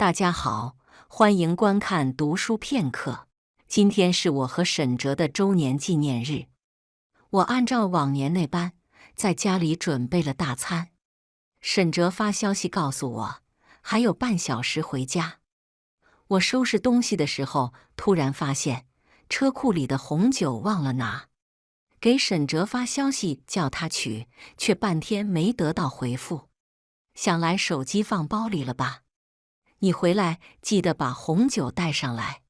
大家好，欢迎观看读书片刻。今天是我和沈哲的周年纪念日。我按照往年那般，在家里准备了大餐。沈哲发消息告诉我，还有半小时回家。我收拾东西的时候，突然发现车库里的红酒忘了拿。给沈哲发消息叫他取，却半天没得到回复。想来手机放包里了吧？你回来记得把红酒带上来。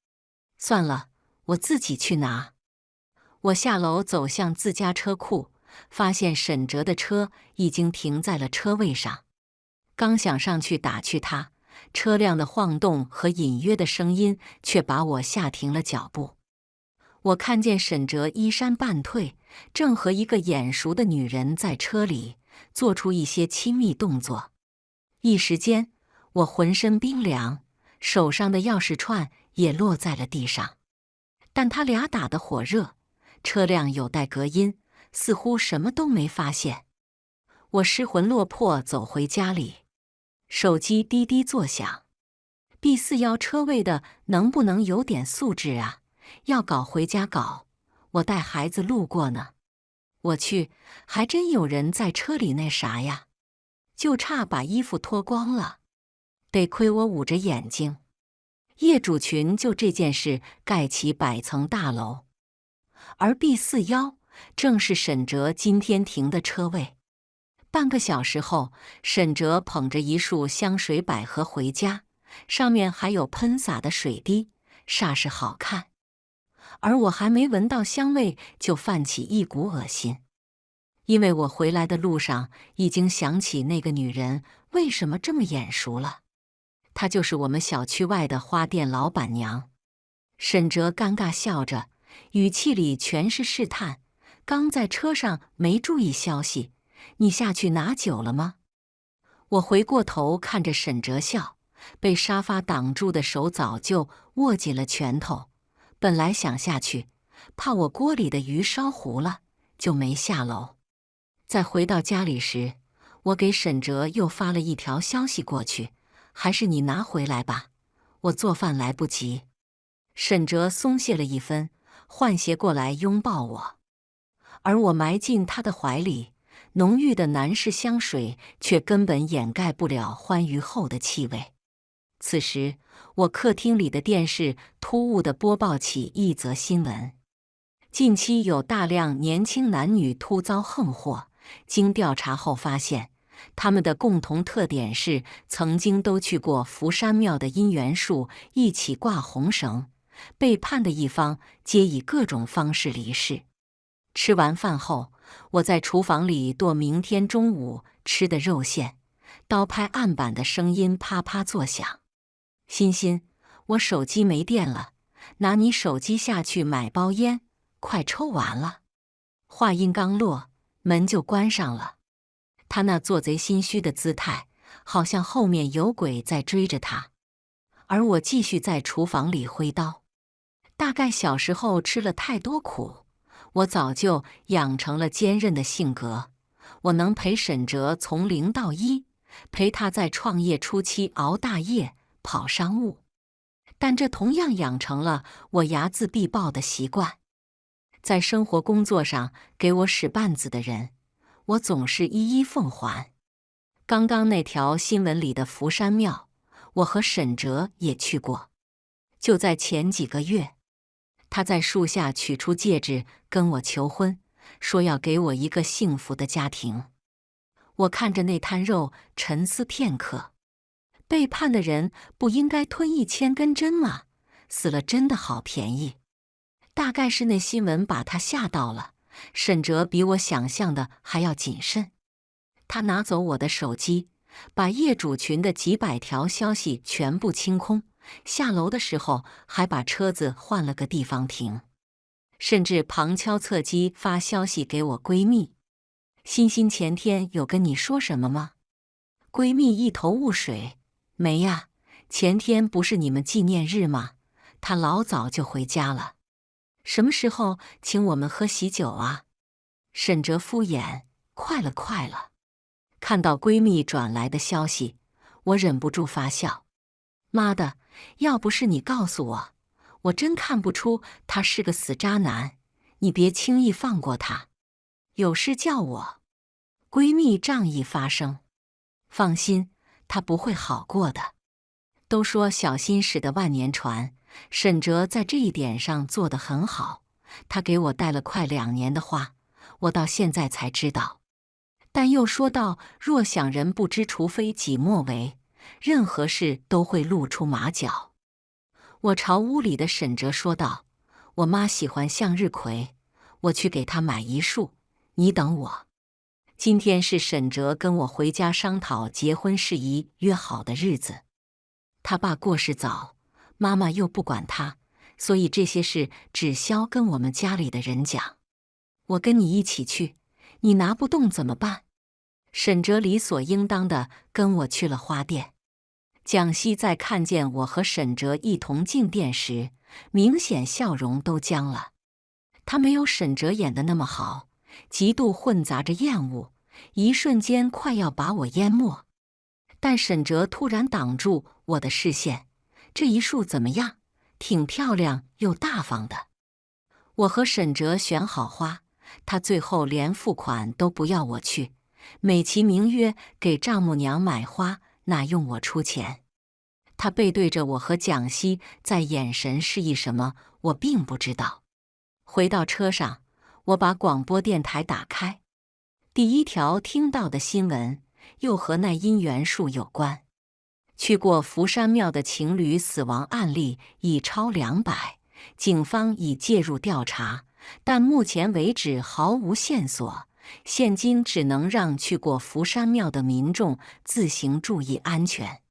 算了，我自己去拿。我下楼走向自家车库，发现沈哲的车已经停在了车位上。刚想上去打趣他，车辆的晃动和隐约的声音却把我吓停了脚步。我看见沈哲衣衫半退，正和一个眼熟的女人在车里做出一些亲密动作。一时间，我浑身冰凉，手上的钥匙串也落在了地上。但他俩打得火热，车辆有带隔音，似乎什么都没发现。我失魂落魄走回家里，手机滴滴作响。B41车位的能不能有点素质啊？要搞回家搞，我带孩子路过呢。我去，还真有人在车里那啥呀，就差把衣服脱光了。得亏我捂着眼睛。业主群就这件事盖起100层大楼，而 B41正是沈哲今天停的车位。半个小时后，沈哲捧着一束香水百合回家，上面还有喷洒的水滴，煞是好看。而我还没闻到香味，就泛起一股恶心。因为我回来的路上已经想起那个女人为什么这么眼熟了。她就是我们小区外的花店老板娘。沈哲尴尬笑着，语气里全是试探。刚在车上没注意消息，你下去拿酒了吗？我回过头看着沈哲笑，被沙发挡住的手早就握紧了拳头。本来想下去，怕我锅里的鱼烧糊了，就没下楼。在回到家里时，我给沈哲又发了一条消息过去，还是你拿回来吧，我做饭来不及。沈哲松懈了一分，换鞋过来拥抱我，而我埋进他的怀里，浓郁的男士香水却根本掩盖不了欢愉后的气味。此时，我客厅里的电视突兀地播报起一则新闻：近期有大量年轻男女突遭横祸，经调查后发现，他们的共同特点是曾经都去过福山庙的姻缘树一起挂红绳，背叛的一方皆以各种方式离世。吃完饭后，我在厨房里剁明天中午吃的肉馅，刀拍案板的声音啪啪作响。欣欣，我手机没电了，拿你手机下去买包烟，快抽完了。话音刚落，门就关上了。他那做贼心虚的姿态，好像后面有鬼在追着他。而我继续在厨房里挥刀。大概小时候吃了太多苦，我早就养成了坚韧的性格。我能陪沈哲从0到1，陪他在创业初期熬大夜跑商务，但这同样养成了我睚眦必报的习惯。在生活工作上给我使绊子的人，我总是一一奉还。刚刚那条新闻里的福山庙，我和沈哲也去过。就在前几个月，他在树下取出戒指跟我求婚，说要给我一个幸福的家庭。我看着那摊肉沉思片刻。背叛的人不应该吞1000根针吗？死了真的好便宜。大概是那新闻把他吓到了，沈哲比我想象的还要谨慎。他拿走我的手机，把业主群的几百条消息全部清空，下楼的时候还把车子换了个地方停，甚至旁敲侧击发消息给我闺蜜。欣欣前天有跟你说什么吗？闺蜜一头雾水。没呀，前天不是你们纪念日吗？她老早就回家了。什么时候请我们喝喜酒啊？沈哲敷衍，快了快了。看到闺蜜转来的消息，我忍不住发笑。妈的，要不是你告诉我，我真看不出他是个死渣男。你别轻易放过他，有事叫我。闺蜜仗义发声。放心，他不会好过的。都说小心驶得万年船，沈哲在这一点上做得很好。他给我带了快2年的花，我到现在才知道。但又说道：若想人不知，除非己莫为，任何事都会露出马脚。我朝屋里的沈哲说道：我妈喜欢向日葵，我去给她买一束，你等我。今天是沈哲跟我回家商讨结婚事宜约好的日子。他爸过世早，妈妈又不管他，所以这些事只消跟我们家里的人讲。我跟你一起去，你拿不动怎么办？沈哲理所应当的跟我去了花店。蒋熙在看见我和沈哲一同进店时，明显笑容都僵了。他没有沈哲演得那么好，极度混杂着厌恶，一瞬间快要把我淹没。但沈哲突然挡住我的视线，这一束怎么样？挺漂亮又大方的。我和沈哲选好花，他最后连付款都不要我去，美其名曰给丈母娘买花，哪用我出钱？他背对着我和蒋熙在眼神示意什么，我并不知道。回到车上，我把广播电台打开，第一条听到的新闻又和那姻缘树有关。去过福山庙的情侣死亡案例已超200，警方已介入调查，但目前为止毫无线索，现今只能让去过福山庙的民众自行注意安全。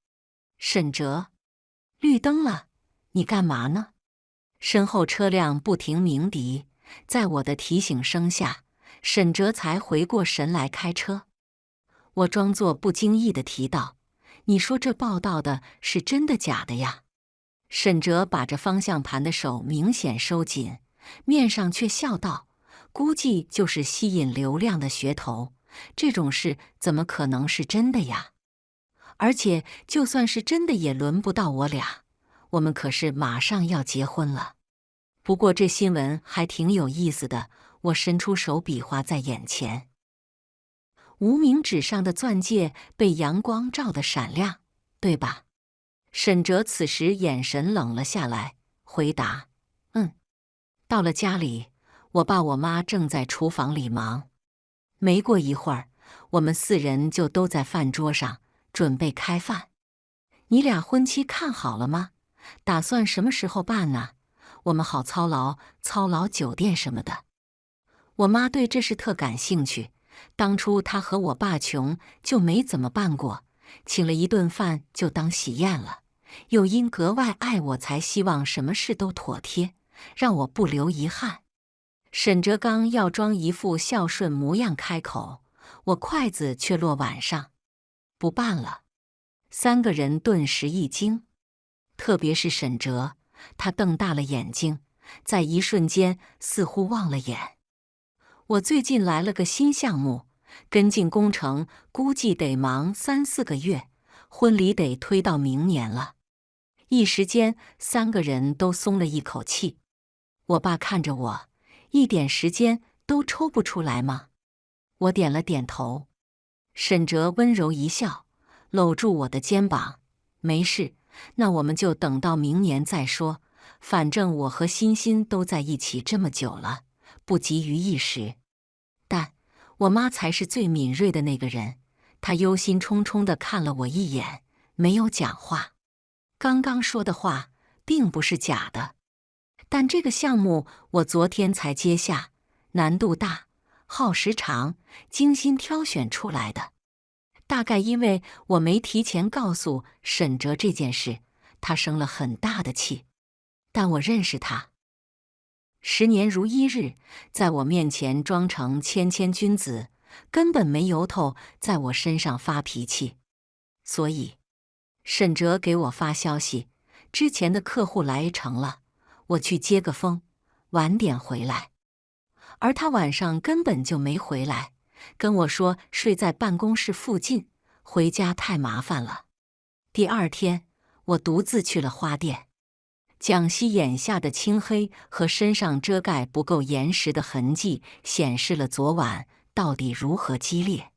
沈哲，绿灯了，你干嘛呢？身后车辆不停鸣笛，在我的提醒声下，沈哲才回过神来开车。我装作不经意地提到：你说这报道的是真的假的呀？沈哲把着方向盘的手明显收紧，面上却笑道：估计就是吸引流量的噱头，这种事怎么可能是真的呀？而且就算是真的也轮不到我俩，我们可是马上要结婚了。不过这新闻还挺有意思的，我伸出手比划在眼前。无名指上的钻戒被阳光照得闪亮，对吧？沈哲此时眼神冷了下来，回答：到了家里，我爸我妈正在厨房里忙。没过一会儿，我们4人就都在饭桌上准备开饭。你俩婚期看好了吗？打算什么时候办呢？我们好操劳酒店什么的。我妈对这事特感兴趣，当初她和我爸穷就没怎么办过，请了一顿饭就当喜宴了。又因格外爱我，才希望什么事都妥帖，让我不留遗憾。沈哲刚要装一副孝顺模样开口，我筷子却落碗上。不办了。3个人顿时一惊，特别是沈哲，他瞪大了眼睛，在一瞬间似乎望了眼。我最近来了个新项目，跟进工程估计得忙3、4个月，婚礼得推到明年了。一时间3个人都松了一口气。我爸看着我，一点时间都抽不出来吗？我点了点头。沈哲温柔一笑，搂住我的肩膀，没事，那我们就等到明年再说，反正我和欣欣都在一起这么久了，不急于一时。但我妈才是最敏锐的那个人，她忧心忡忡地看了我一眼，没有讲话。刚刚说的话并不是假的，但这个项目我昨天才接下，难度大，耗时长，精心挑选出来的。大概因为我没提前告诉沈哲这件事，他生了很大的气。但我认识他，10年如一日，在我面前装成谦谦君子，根本没由头在我身上发脾气。所以沈哲给我发消息，之前的客户来成了，我去接个风，晚点回来。而他晚上根本就没回来，跟我说睡在办公室附近，回家太麻烦了。第2天，我独自去了花店。蒋熙眼下的青黑和身上遮盖不够严实的痕迹，显示了昨晚到底如何激烈。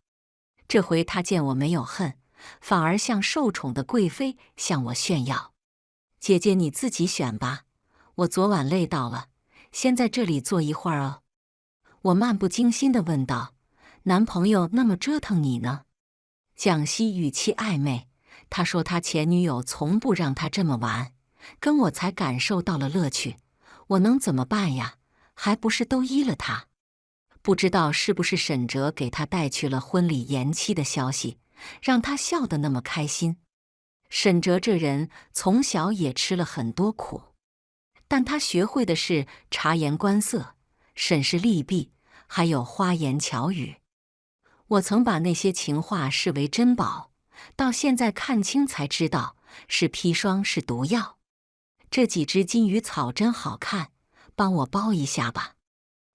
这回他见我没有恨，反而像受宠的贵妃向我炫耀：“姐姐，你自己选吧，我昨晚累到了，先在这里坐一会儿哦。”我漫不经心地问道：“男朋友那么折腾你呢？”蒋熙语气暧昧，他说他前女友从不让他这么玩，跟我才感受到了乐趣，我能怎么办呀？还不是都依了他。不知道是不是沈哲给他带去了婚礼延期的消息，让他笑得那么开心。沈哲这人从小也吃了很多苦，但他学会的是察言观色、审视利弊，还有花言巧语。我曾把那些情话视为珍宝，到现在看清才知道是砒霜，是毒药。这几只金鱼草真好看，帮我包一下吧。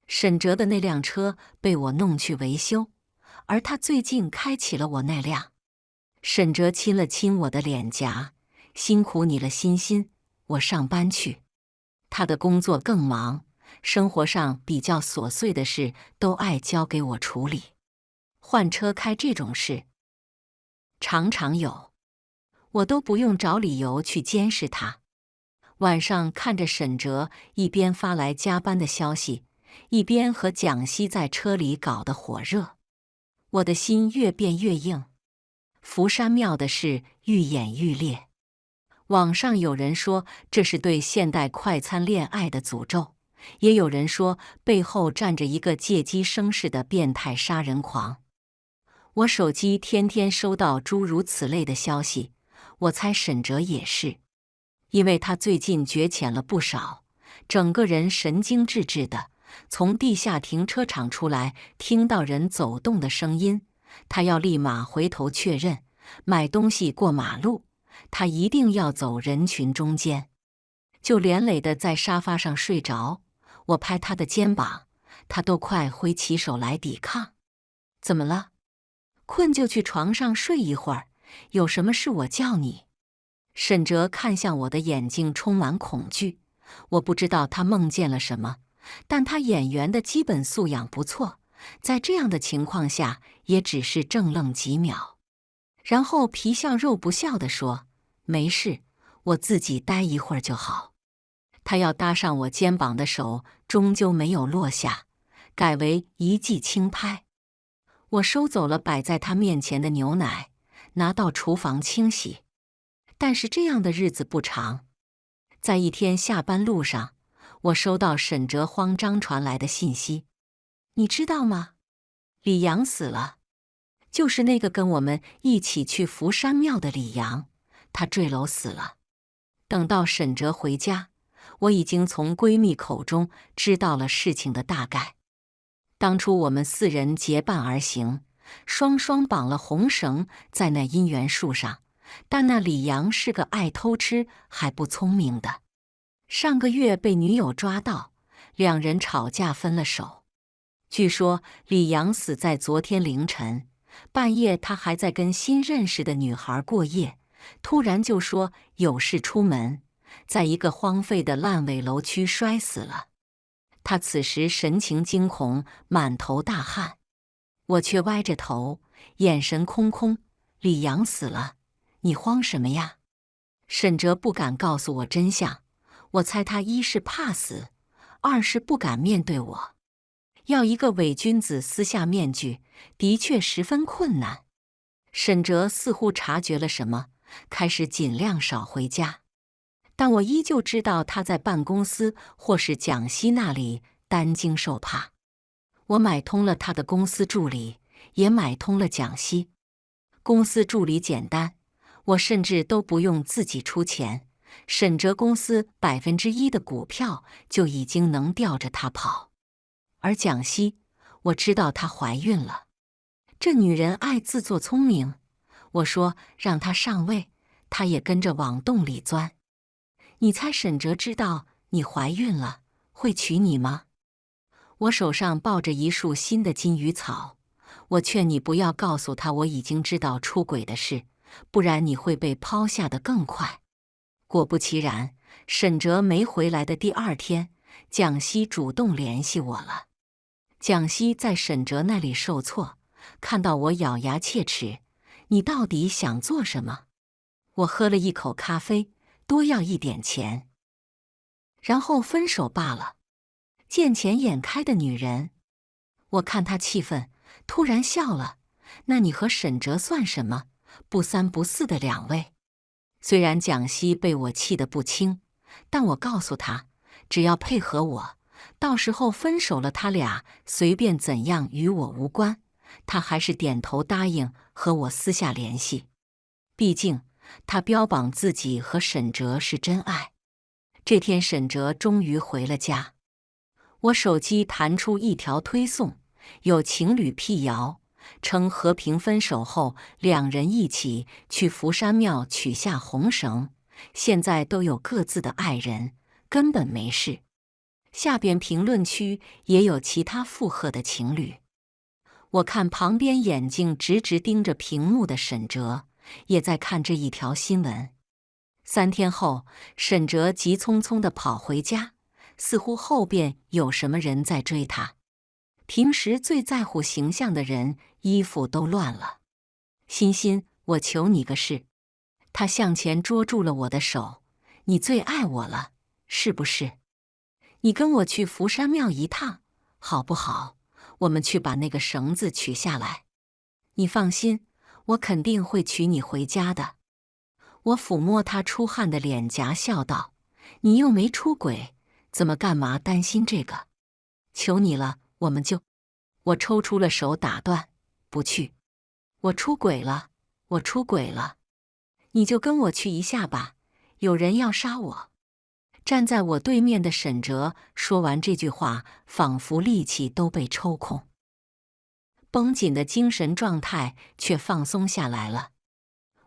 沈哲的那辆车被我弄去维修，而他最近开起了我那辆。沈哲亲了亲我的脸颊：“辛苦你了，欣欣，我上班去。”他的工作更忙，生活上比较琐碎的事都爱交给我处理。换车开这种事，常常有，我都不用找理由去监视他。晚上看着沈哲一边发来加班的消息，一边和蒋熙在车里搞得火热，我的心越变越硬。福山庙的事愈演愈烈，网上有人说这是对现代快餐恋爱的诅咒，也有人说背后站着一个借机生事的变态杀人狂。我手机天天收到诸如此类的消息，我猜沈哲也是，因为他最近绝潜了不少，整个人神经质质的。从地下停车场出来，听到人走动的声音，他要立马回头确认。买东西过马路，他一定要走人群中间，就连累的在沙发上睡着。我拍他的肩膀，他都快挥起手来抵抗。怎么了？困就去床上睡一会儿，有什么事我叫你。沈哲看向我的眼睛充满恐惧，我不知道他梦见了什么，但他演员的基本素养不错，在这样的情况下也只是怔愣几秒，然后皮笑肉不笑地说：“没事，我自己待一会儿就好。”他要搭上我肩膀的手终究没有落下，改为一记轻拍。我收走了摆在他面前的牛奶，拿到厨房清洗。但是这样的日子不长，在一天下班路上，我收到沈哲慌张传来的信息：“你知道吗？李阳死了，就是那个跟我们一起去福山庙的李阳，他坠楼死了。”等到沈哲回家，我已经从闺蜜口中知道了事情的大概。当初我们4人结伴而行，双双绑了红绳在那姻缘树上，但那李阳是个爱偷吃还不聪明的。上个月被女友抓到，2人吵架分了手。据说李阳死在昨天凌晨，半夜他还在跟新认识的女孩过夜，突然就说有事出门，在一个荒废的烂尾楼区摔死了。他此时神情惊恐，满头大汗，我却歪着头，眼神空空。李阳死了，你慌什么呀？沈哲不敢告诉我真相，我猜他一是怕死，二是不敢面对我。要一个伪君子撕下面具，的确十分困难。沈哲似乎察觉了什么，开始尽量少回家。但我依旧知道他在办公司或是蒋熙那里担惊受怕。我买通了他的公司助理，也买通了蒋熙。公司助理简单，我甚至都不用自己出钱，沈哲公司1%的股票就已经能吊着他跑。而蒋熙，我知道她怀孕了。这女人爱自作聪明，我说让她上位，她也跟着往洞里钻。你猜沈哲知道你怀孕了，会娶你吗？我手上抱着一束新的金鱼草，我劝你不要告诉他我已经知道出轨的事，不然你会被抛下的更快。果不其然，沈哲没回来的第二天，蒋熙主动联系我了。蒋熙在沈哲那里受挫，看到我咬牙切齿：“你到底想做什么？”我喝了一口咖啡，多要一点钱，然后分手罢了。见钱眼开的女人，我看她气愤，突然笑了：“那你和沈哲算什么？不三不四的两位。”虽然蒋熙被我气得不轻，但我告诉他，只要配合我，到时候分手了，他俩随便怎样与我无关。他还是点头答应和我私下联系，毕竟他标榜自己和沈哲是真爱。这天，沈哲终于回了家，我手机弹出一条推送，有情侣辟谣，称和平分手后，两人一起去福山庙取下红绳，现在都有各自的爱人，根本没事。下边评论区也有其他附和的情侣。我看旁边眼睛直直盯着屏幕的沈哲，也在看这一条新闻。3天后，沈哲急匆匆地跑回家，似乎后边有什么人在追他。平时最在乎形象的人，衣服都乱了。欣欣，我求你个事。他向前捉住了我的手，你最爱我了，是不是？你跟我去福山庙一趟，好不好？我们去把那个绳子取下来。你放心，我肯定会娶你回家的。我抚摸他出汗的脸颊，笑道：“你又没出轨，怎么干嘛担心这个？求你了，我们就……”我抽出了手打断：“不去，我出轨了，我出轨了，你就跟我去一下吧，有人要杀我。”站在我对面的沈哲说完这句话，仿佛力气都被抽空，绷紧的精神状态却放松下来了。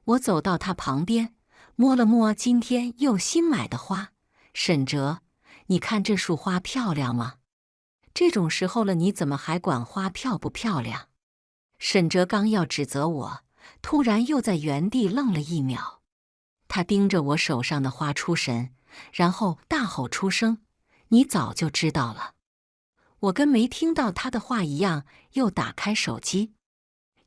我走到他旁边，摸了摸今天又新买的花。沈哲，你看这束花漂亮吗？这种时候了，你怎么还管花漂不漂亮？沈哲刚要指责我，突然又在原地愣了1秒。他盯着我手上的花出神，然后大吼出声：“你早就知道了！”我跟没听到他的话一样，又打开手机。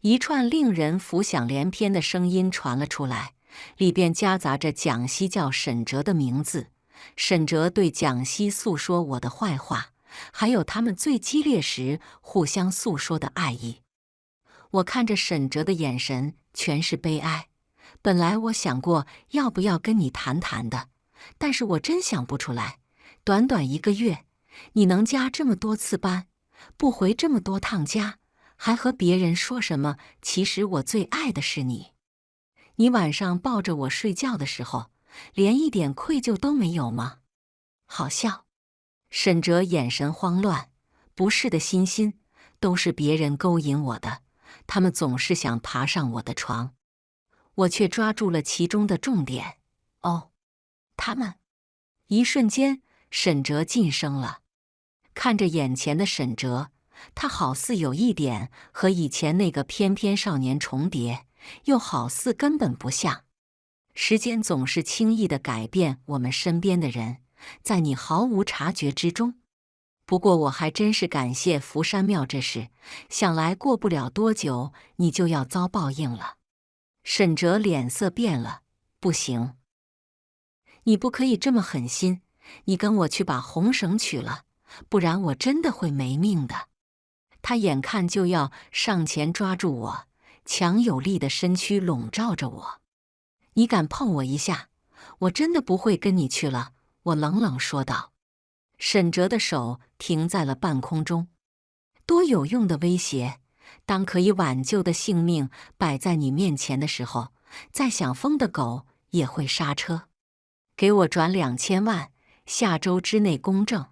一串令人浮想联翩的声音传了出来，里边夹杂着蒋熙叫沈哲的名字，沈哲对蒋熙诉说我的坏话，还有他们最激烈时互相诉说的爱意。我看着沈哲的眼神全是悲哀。本来我想过要不要跟你谈谈的，但是我真想不出来。短短1个月，你能加这么多次班，不回这么多趟家，还和别人说什么其实我最爱的是你。你晚上抱着我睡觉的时候，连一点愧疚都没有吗？好笑。沈哲眼神慌乱：“不是的，欣欣，都是别人勾引我的，他们总是想爬上我的床。”我却抓住了其中的重点。哦，他们。一瞬间，沈哲噤声了。看着眼前的沈哲，他好似有一点和以前那个翩翩少年重叠，又好似根本不像。时间总是轻易地改变我们身边的人，在你毫无察觉之中。不过我还真是感谢福山庙这事，想来过不了多久，你就要遭报应了。沈哲脸色变了：“不行，你不可以这么狠心，你跟我去把红绳取了，不然我真的会没命的。”他眼看就要上前抓住我，强有力的身躯笼罩着我。“你敢碰我一下，我真的不会跟你去了。”我冷冷说道。沈哲的手停在了半空中。多有用的威胁！当可以挽救的性命摆在你面前的时候，再想疯的狗也会刹车。给我转2000万，下周之内公证。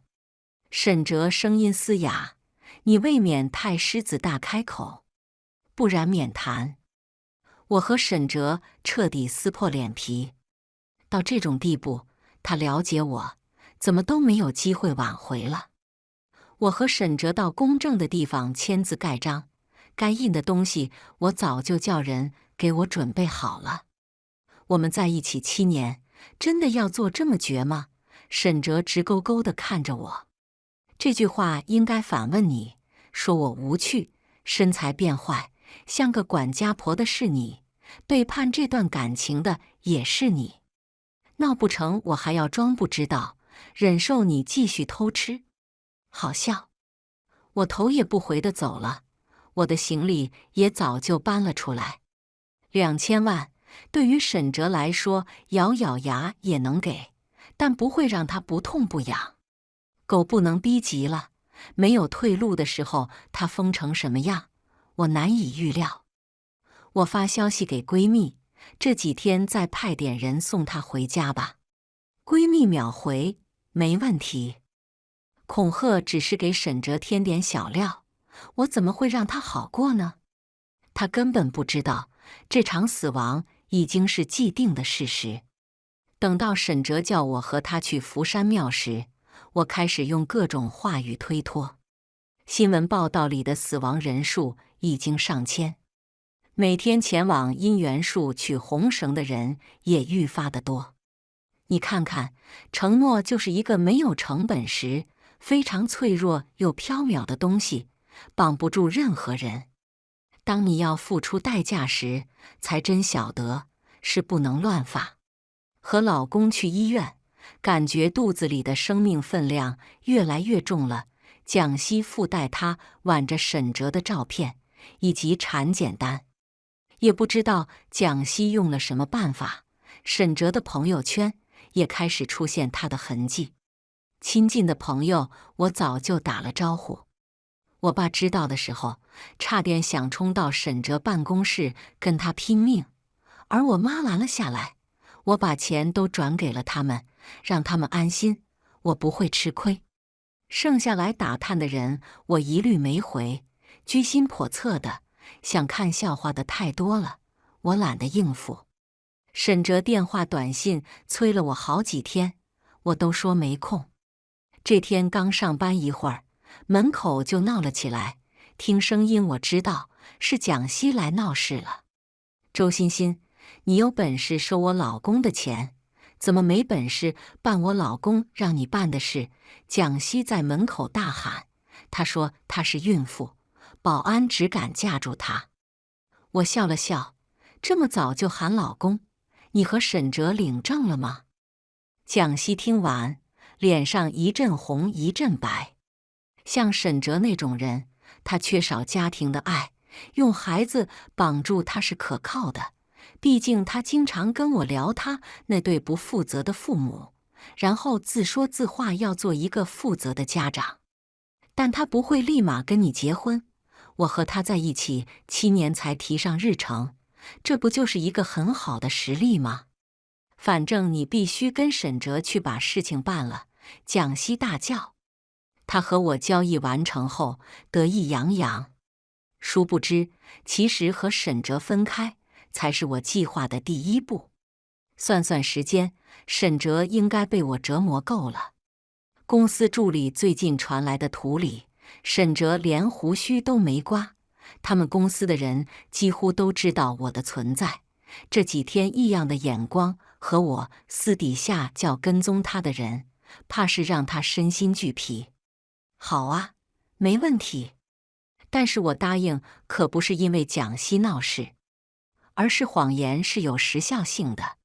沈哲声音嘶哑：“你未免太狮子大开口，不然免谈。”我和沈哲彻底撕破脸皮。到这种地步，他了解我，怎么都没有机会挽回了。我和沈哲到公证的地方签字盖章，该印的东西我早就叫人给我准备好了。我们在一起7年，真的要做这么绝吗？沈哲直勾勾地看着我。这句话应该反问你，说我无趣，身材变坏，像个管家婆的是你，背叛这段感情的也是你。闹不成我还要装不知道，忍受你继续偷吃？好笑。我头也不回地走了，我的行李也早就搬了出来。2000万对于沈哲来说，咬咬牙也能给，但不会让他不痛不痒。狗不能逼急了，没有退路的时候，他疯成什么样，我难以预料。我发消息给闺蜜，这几天再派点人送她回家吧。闺蜜秒回，没问题。恐吓只是给沈哲添点小料，我怎么会让他好过呢？他根本不知道，这场死亡已经是既定的事实。等到沈哲叫我和他去福山庙时，我开始用各种话语推脱。新闻报道里的死亡人数已经上千，每天前往因缘树取红绳的人也愈发的多。你看看，承诺就是一个没有成本时非常脆弱又缥缈的东西，绑不住任何人。当你要付出代价时，才真晓得是不能乱发。和老公去医院，感觉肚子里的生命分量越来越重了。蒋希附带他挽着沈哲的照片以及产检单，也不知道蒋希用了什么办法，沈哲的朋友圈也开始出现他的痕迹。亲近的朋友，我早就打了招呼。我爸知道的时候，差点想冲到沈哲办公室跟他拼命，而我妈拦了下来。我把钱都转给了他们，让他们安心，我不会吃亏。剩下来打探的人，我一律没回，居心叵测的，想看笑话的太多了，我懒得应付。沈哲电话短信催了我好几天，我都说没空。这天刚上班一会儿，门口就闹了起来，听声音我知道是蒋希来闹事了。周欣欣，你有本事收我老公的钱，怎么没本事办我老公让你办的事？蒋希在门口大喊，他说她是孕妇，保安只敢架住她。我笑了笑，这么早就喊老公，你和沈哲领证了吗？蒋希听完，脸上一阵红一阵白。像沈哲那种人，他缺少家庭的爱，用孩子绑住他是可靠的。毕竟他经常跟我聊他那对不负责的父母，然后自说自话要做一个负责的家长。但他不会立马跟你结婚，我和他在一起7年才提上日程，这不就是一个很好的实例吗？反正你必须跟沈哲去把事情办了。蒋希大叫。他和我交易完成后得意洋洋，殊不知其实和沈哲分开才是我计划的第一步。算算时间，沈哲应该被我折磨够了。公司助理最近传来的图里，沈哲连胡须都没刮。他们公司的人几乎都知道我的存在。这几天异样的眼光和我私底下叫跟踪他的人，怕是让他身心俱疲。好啊，没问题。但是我答应可不是因为蒋希闹事，而是谎言是有时效性的。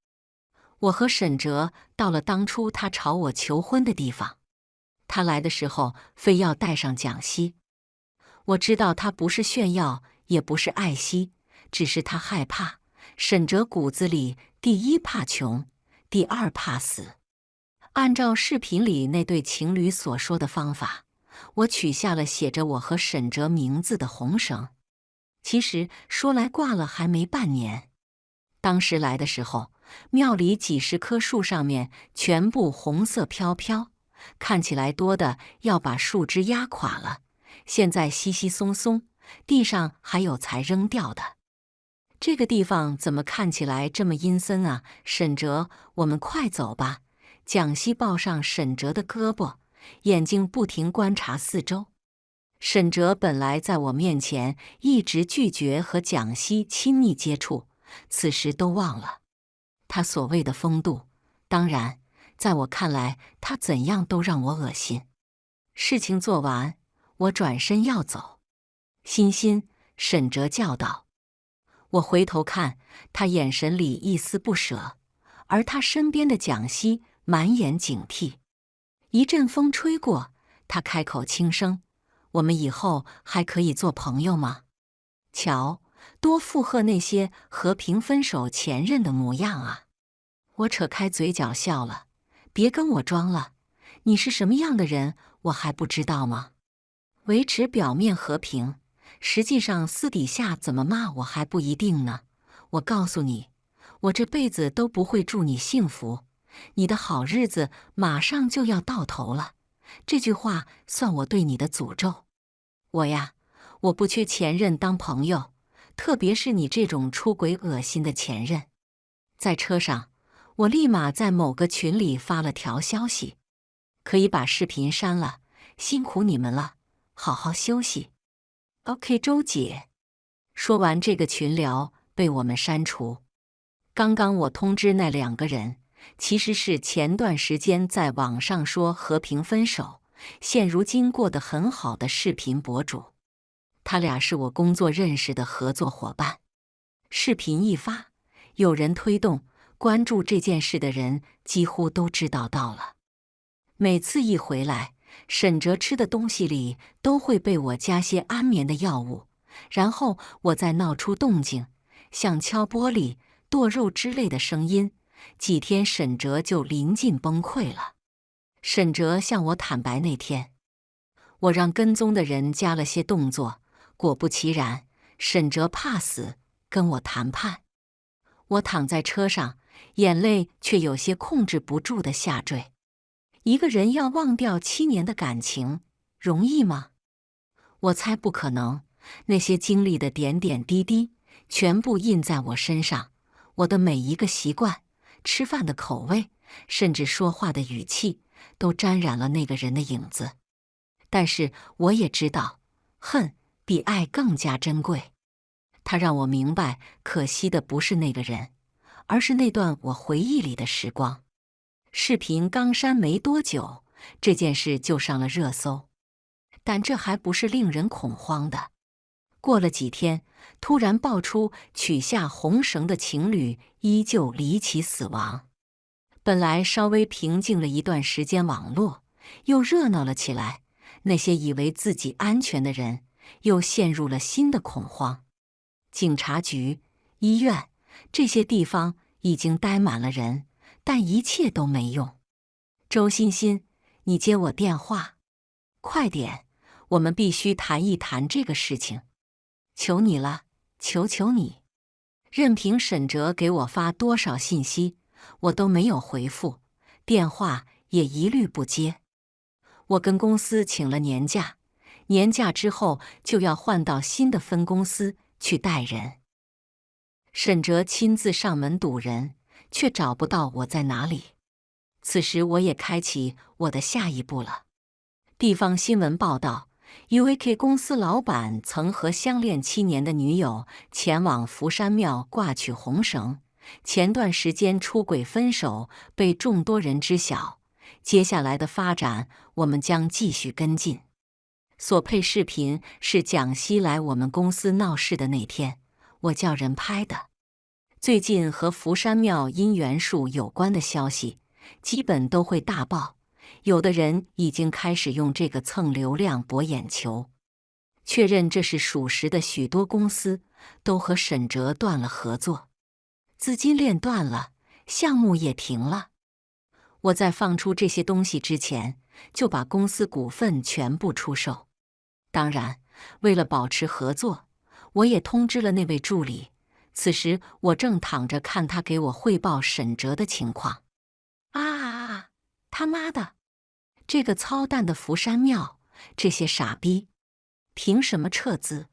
我和沈哲到了当初他朝我求婚的地方，他来的时候非要带上蒋希。我知道他不是炫耀，也不是爱惜，只是他害怕。沈哲骨子里第一怕穷，第二怕死。按照视频里那对情侣所说的方法，我取下了写着我和沈哲名字的红绳。其实说来挂了还没半年。当时来的时候，庙里几十棵树上面全部红色飘飘，看起来多的要把树枝压垮了。现在稀稀松松，地上还有才扔掉的。这个地方怎么看起来这么阴森啊？沈哲，我们快走吧。蒋希抱上沈哲的胳膊，眼睛不停观察四周。沈哲本来在我面前一直拒绝和蒋希亲密接触，此时都忘了。他所谓的风度，当然，在我看来，他怎样都让我恶心。事情做完，我转身要走。欣欣，沈哲叫道。我回头看，他眼神里一丝不舍，而他身边的蒋希满眼警惕。一阵风吹过，他开口轻声：“我们以后还可以做朋友吗？”瞧，多附和那些和平分手前任的模样啊！我扯开嘴角笑了，别跟我装了，你是什么样的人，我还不知道吗？维持表面和平，实际上私底下怎么骂我还不一定呢。我告诉你，我这辈子都不会祝你幸福，你的好日子马上就要到头了。这句话算我对你的诅咒。我不缺前任当朋友，特别是你这种出轨恶心的前任。在车上，我立马在某个群里发了条消息，可以把视频删了，辛苦你们了，好好休息。OK， 周姐。说完这个群聊被我们删除。刚刚我通知那2个人，其实是前段时间在网上说和平分手，现如今过得很好的视频博主。他俩是我工作认识的合作伙伴。视频一发，有人推动，关注这件事的人几乎都知道到了。每次一回来，沈哲吃的东西里都会被我加些安眠的药物，然后我再闹出动静，像敲玻璃、剁肉之类的声音，几天沈哲就临近崩溃了。沈哲向我坦白那天，我让跟踪的人加了些动作，果不其然，沈哲怕死，跟我谈判。我躺在车上，眼泪却有些控制不住的下坠。一个人要忘掉7年的感情，容易吗？我猜不可能。那些经历的点点滴滴，全部印在我身上。我的每一个习惯，吃饭的口味，甚至说话的语气，都沾染了那个人的影子。但是我也知道，恨比爱更加珍贵。它让我明白，可惜的不是那个人，而是那段我回忆里的时光。视频刚删没多久，这件事就上了热搜。但这还不是令人恐慌的。过了几天，突然爆出取下红绳的情侣依旧离奇死亡。本来稍微平静了一段时间，网络又热闹了起来。那些以为自己安全的人，又陷入了新的恐慌。警察局、医院这些地方已经待满了人，但一切都没用。周欣欣，你接我电话，快点，我们必须谈一谈这个事情。求你了，求求你！任凭沈哲给我发多少信息，我都没有回复，电话也一律不接。我跟公司请了年假，年假之后就要换到新的分公司去带人。沈哲亲自上门堵人，却找不到我在哪里。此时我也开启我的下一步了。地方新闻报道，UAK 公司老板曾和相恋7年的女友前往福山庙挂取红绳，前段时间出轨分手，被众多人知晓。接下来的发展，我们将继续跟进。所配视频是蒋希来我们公司闹事的那天，我叫人拍的。最近和福山庙姻缘树有关的消息，基本都会大爆。有的人已经开始用这个蹭流量博眼球。确认这是属实的许多公司都和沈哲断了合作，资金链断了，项目也停了。我在放出这些东西之前，就把公司股份全部出售。当然，为了保持合作，我也通知了那位助理。此时我正躺着看他给我汇报沈哲的情况。他妈的！这个操蛋的福山庙，这些傻逼，凭什么撤资？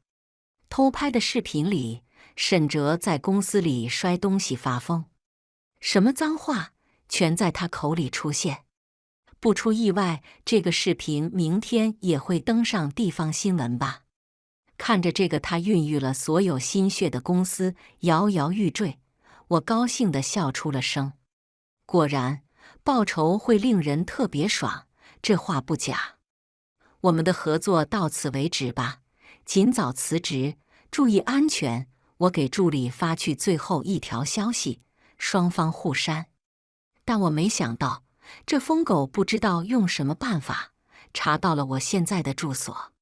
偷拍的视频里，沈哲在公司里摔东西发疯，什么脏话全在他口里出现。不出意外，这个视频明天也会登上地方新闻吧？看着这个他孕育了所有心血的公司摇摇欲坠，我高兴地笑出了声。果然，报酬会令人特别爽，这话不假。我们的合作到此为止吧，尽早辞职，注意安全。我给助理发去最后一条消息，双方互删。但我没想到，这疯狗不知道用什么办法，查到了我现在的住所。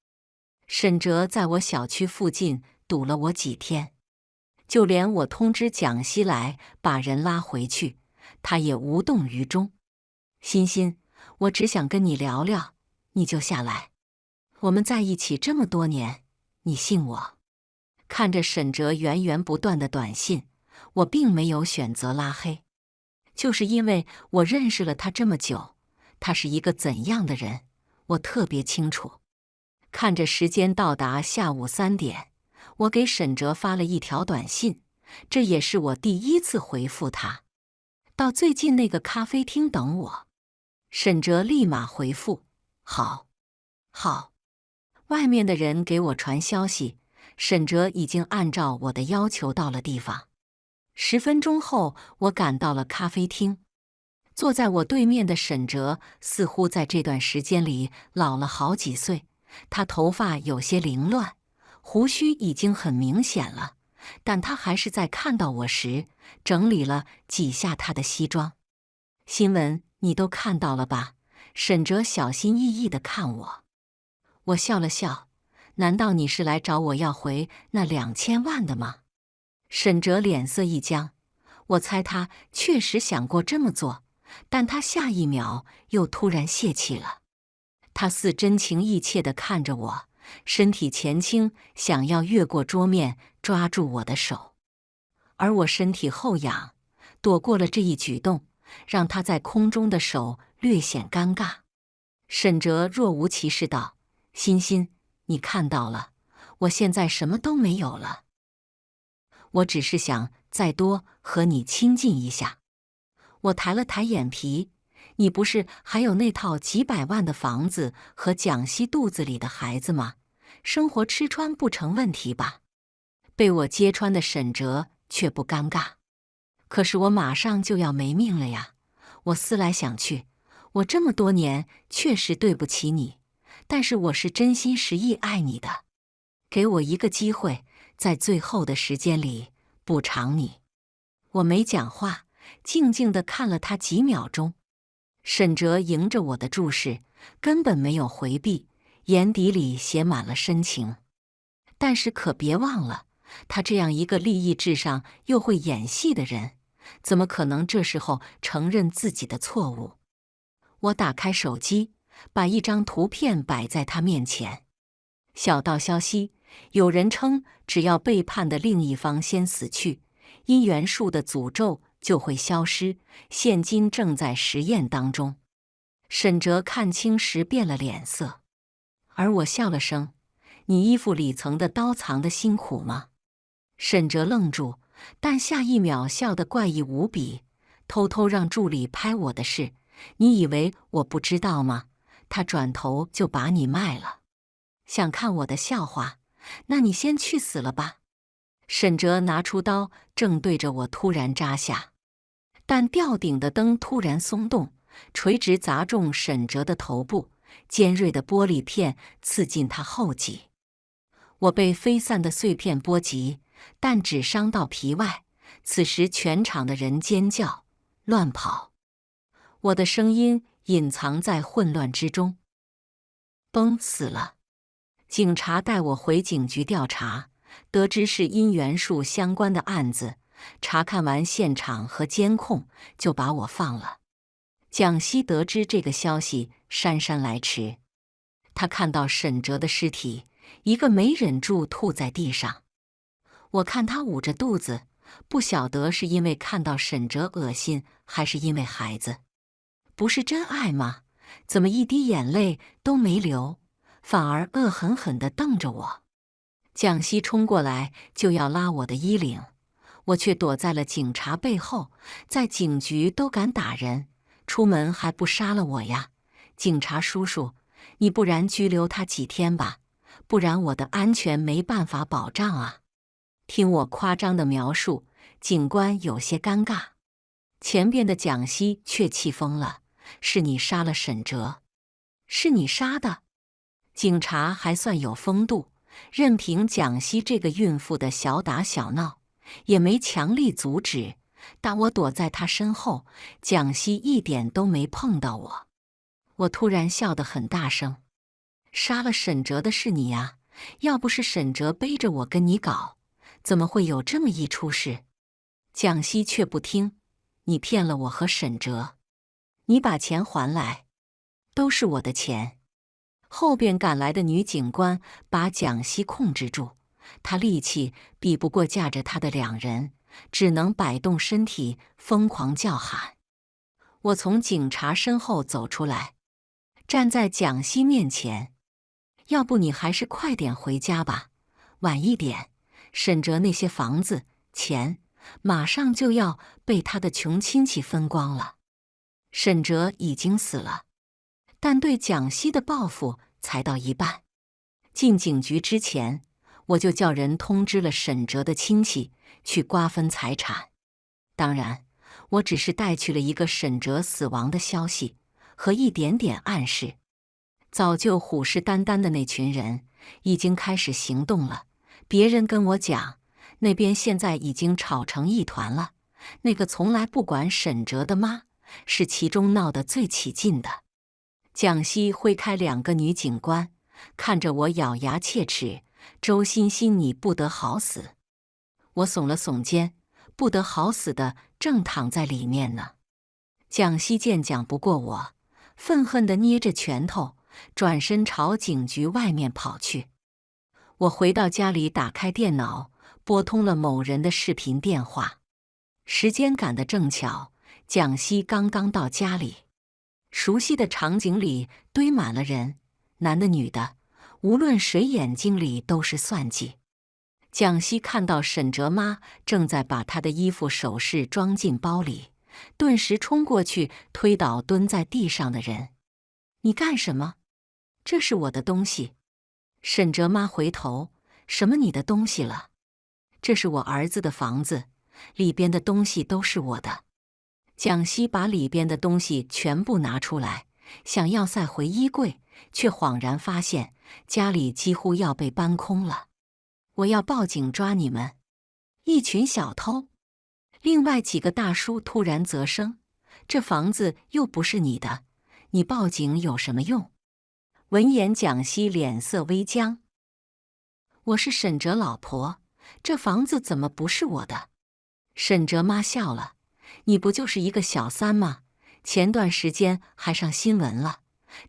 沈哲在我小区附近堵了我几天，就连我通知蒋希来把人拉回去，他也无动于衷。欣欣，我只想跟你聊聊，你就下来。我们在一起这么多年，你信我？看着沈哲源源不断的短信，我并没有选择拉黑，就是因为我认识了他这么久，他是一个怎样的人，我特别清楚。看着时间到达下午3点，我给沈哲发了一条短信，这也是我第一次回复他。到最近那个咖啡厅等我。沈哲立马回复：好，好。外面的人给我传消息，沈哲已经按照我的要求到了地方。10分钟后，我赶到了咖啡厅。坐在我对面的沈哲似乎在这段时间里老了好几岁，他头发有些凌乱，胡须已经很明显了，但他还是在看到我时整理了几下他的西装。新闻你都看到了吧？沈哲小心翼翼地看我。我笑了笑，难道你是来找我要回那2000万的吗？沈哲脸色一僵，我猜他确实想过这么做，但他下一秒又突然泄气了。他似真情意切地看着我，身体前倾，想要越过桌面抓住我的手，而我身体后仰，躲过了这一举动，让他在空中的手略显尴尬。沈哲若无其事道：欣欣，你看到了，我现在什么都没有了。我只是想再多和你亲近一下。我抬了抬眼皮，你不是还有那套几百万的房子和蒋希肚子里的孩子吗？生活吃穿不成问题吧？被我揭穿的沈哲却不尴尬。可是我马上就要没命了呀！我思来想去，我这么多年确实对不起你，但是我是真心实意爱你的。给我一个机会，在最后的时间里补偿你。我没讲话，静静地看了他几秒钟。沈哲迎着我的注视，根本没有回避，眼底里写满了深情。但是可别忘了，他这样一个利益至上又会演戏的人，怎么可能这时候承认自己的错误？我打开手机，把一张图片摆在他面前。小道消息，有人称，只要背叛的另一方先死去，因缘术的诅咒就会消失，现今正在实验当中。沈哲看清时变了脸色，而我笑了声：你衣服里层的刀藏得辛苦吗？沈哲愣住，但下一秒笑得怪异无比，偷偷让助理拍我的事，你以为我不知道吗？他转头就把你卖了。想看我的笑话？那你先去死了吧！沈哲拿出刀，正对着我突然扎下，但吊顶的灯突然松动，垂直砸中沈哲的头部，尖锐的玻璃片刺进他后脊。我被飞散的碎片波及，但只伤到皮外。此时全场的人尖叫、乱跑，我的声音隐藏在混乱之中。崩死了！警察带我回警局调查，得知是因缘术相关的案子。查看完现场和监控，就把我放了。蒋希得知这个消息，姗姗来迟。他看到沈哲的尸体，一个没忍住吐在地上。我看他捂着肚子，不晓得是因为看到沈哲恶心，还是因为孩子。不是真爱吗？怎么一滴眼泪都没流，反而恶狠狠地瞪着我？蒋希冲过来就要拉我的衣领，我却躲在了警察背后。在警局都敢打人，出门还不杀了我呀？警察叔叔，你不然拘留他几天吧，不然我的安全没办法保障啊。听我夸张的描述，警官有些尴尬。前边的蒋熙却气疯了：“是你杀了沈哲？是你杀的？”警察还算有风度，任凭蒋熙这个孕妇的小打小闹，也没强力阻止。但我躲在他身后，蒋熙一点都没碰到我。我突然笑得很大声：“杀了沈哲的是你呀！要不是沈哲背着我跟你搞，怎么会有这么一出事？”蒋熙却不听：“你骗了我和沈哲，你把钱还来，都是我的钱。”后边赶来的女警官把蒋熙控制住，她力气比不过架着她的两人，只能摆动身体疯狂叫喊。我从警察身后走出来，站在蒋熙面前：“要不你还是快点回家吧，晚一点，沈哲那些房子、钱马上就要被他的穷亲戚分光了。沈哲已经死了，但对蒋熙的报复才到一半。进警局之前，我就叫人通知了沈哲的亲戚去瓜分财产。当然，我只是带去了一个沈哲死亡的消息和一点点暗示。早就虎视眈眈的那群人已经开始行动了。别人跟我讲，那边现在已经吵成一团了。那个从来不管沈哲的妈，是其中闹得最起劲的。蒋熙挥开两个女警官，看着我咬牙切齿：“周欣欣，你不得好死！”我耸了耸肩：“不得好死的正躺在里面呢。”蒋熙见讲不过我，愤恨地捏着拳头，转身朝警局外面跑去。我回到家里，打开电脑，拨通了某人的视频电话。时间赶得正巧，蒋熙刚刚到家里。熟悉的场景里堆满了人，男的女的，无论谁眼睛里都是算计。蒋熙看到沈哲妈正在把她的衣服首饰装进包里，顿时冲过去推倒蹲在地上的人：“你干什么？这是我的东西！”沈哲妈回头：“什么你的东西了？这是我儿子的房子，里边的东西都是我的。”蒋熙把里边的东西全部拿出来，想要塞回衣柜，却恍然发现家里几乎要被搬空了。“我要报警抓你们！一群小偷！”另外几个大叔突然啧声：“这房子又不是你的，你报警有什么用？”闻言，蒋熙脸色微僵：“我是沈哲老婆，这房子怎么不是我的？”沈哲妈笑了：“你不就是一个小三吗？前段时间还上新闻了，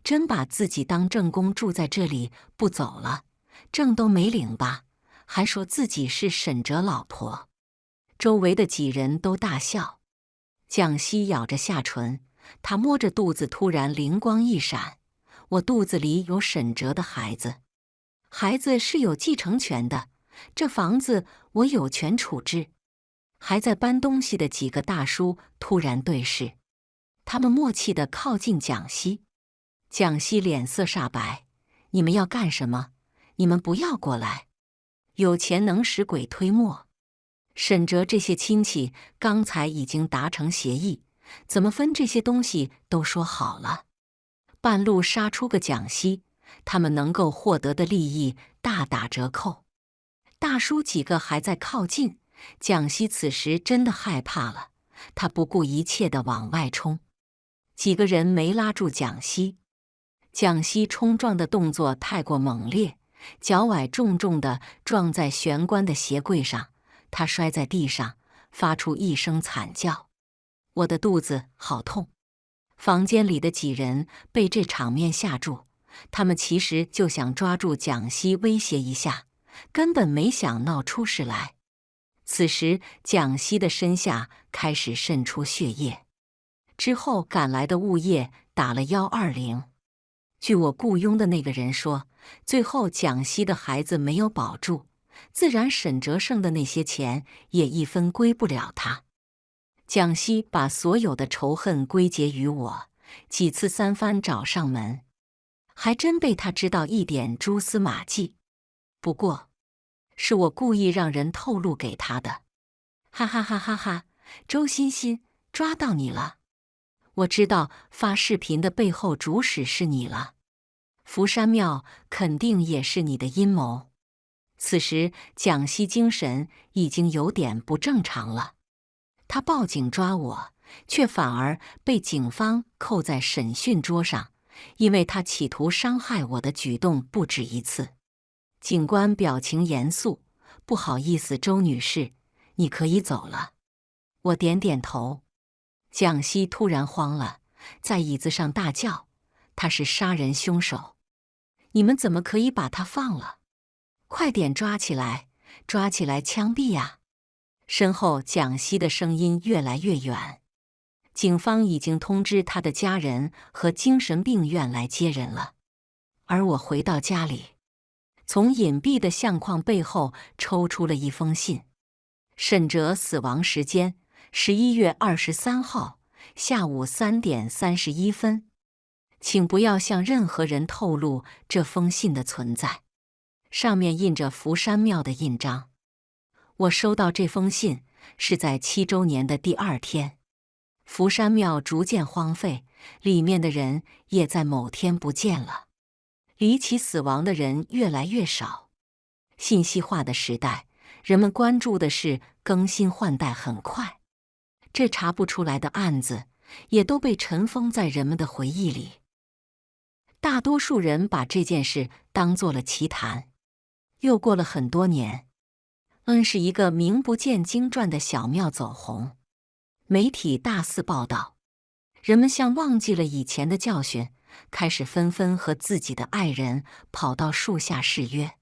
真把自己当正宫住在这里不走了，证都没领吧，还说自己是沈哲老婆。”周围的几人都大笑。蒋熙咬着下唇，他摸着肚子，突然灵光一闪：“我肚子里有沈哲的孩子，孩子是有继承权的，这房子我有权处置。”还在搬东西的几个大叔突然对视，他们默契地靠近蒋熙。蒋熙脸色煞白：“你们要干什么？你们不要过来！有钱能使鬼推磨。沈哲这些亲戚刚才已经达成协议，怎么分这些东西都说好了。半路杀出个蒋熙，他们能够获得的利益大打折扣。”大叔几个还在靠近。蒋熙此时真的害怕了，他不顾一切地往外冲。几个人没拉住蒋熙，蒋熙冲撞的动作太过猛烈，脚崴重重地撞在玄关的鞋柜上，他摔在地上，发出一声惨叫：“我的肚子好痛！”房间里的几人被这场面吓住，他们其实就想抓住蒋熙威胁一下，根本没想闹出事来。此时，蒋熙的身下开始渗出血液。之后赶来的物业打了120。据我雇佣的那个人说，最后蒋熙的孩子没有保住，自然沈哲剩的那些钱也一分归不了他。蒋熙把所有的仇恨归结于我，几次三番找上门，还真被他知道一点蛛丝马迹。不过，是我故意让人透露给他的。哈哈哈哈哈！周欣欣，抓到你了！我知道发视频的背后主使是你了。福山庙肯定也是你的阴谋。”此时，蒋西精神已经有点不正常了。他报警抓我，却反而被警方扣在审讯桌上，因为他企图伤害我的举动不止一次。警官表情严肃：“不好意思，周女士，你可以走了。”我点点头。蒋西突然慌了，在椅子上大叫：“他是杀人凶手！你们怎么可以把他放了？快点抓起来，抓起来枪毙呀！”身后蒋西的声音越来越远。警方已经通知他的家人和精神病院来接人了。而我回到家里，从隐蔽的相框背后抽出了一封信。沈哲死亡时间：11月23号下午3点31分。请不要向任何人透露这封信的存在。上面印着福山庙的印章。我收到这封信是在7周年的第2天。福山庙逐渐荒废，里面的人也在某天不见了。离奇死亡的人越来越少。信息化的时代，人们关注的是更新换代很快，这查不出来的案子也都被尘封在人们的回忆里。大多数人把这件事当作了奇谈。又过了很多年，是一个名不见经传的小庙走红，媒体大肆报道，人们像忘记了以前的教训，开始纷纷和自己的爱人跑到树下誓约。